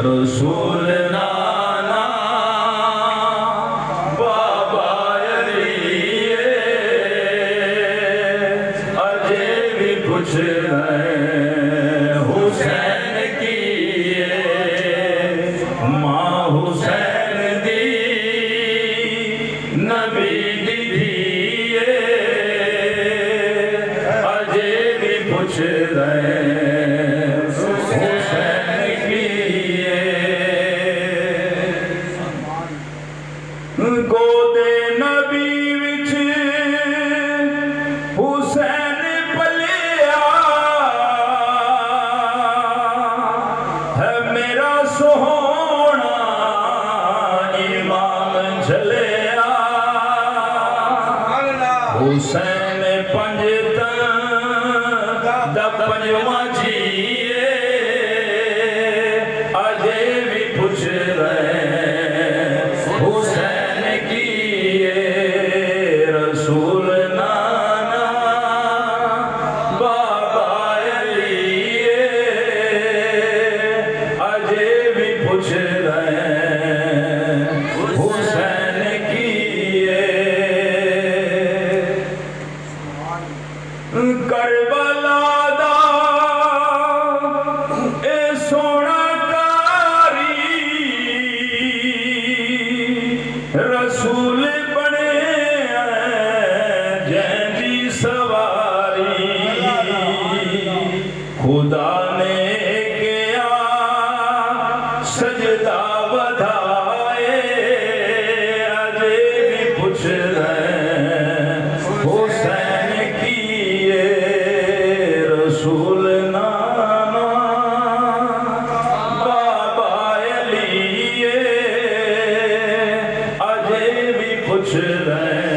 रसूल नाना बाबा अली अजे भी पूछ रहे हुसैन की माँ हुसैन दी नबी दी अजे भी पूछ रहे गोदे नबी विच हुसैन पलिया है मेरा सोहना इमाम झलिया हुसैन पंजतन दा पंजवा जीए अजे भी पुछ रहे हुसैन रसूल नाना बाबा अली अजे भी पूछ रहे हुसैन की करबला दा ए सोना कारी रसूल खुदा ने किया सजदा बधाए अजे भी पूछ रहे हुसैन की रसूल नाना बाबा अली अजे भी पूछ रहे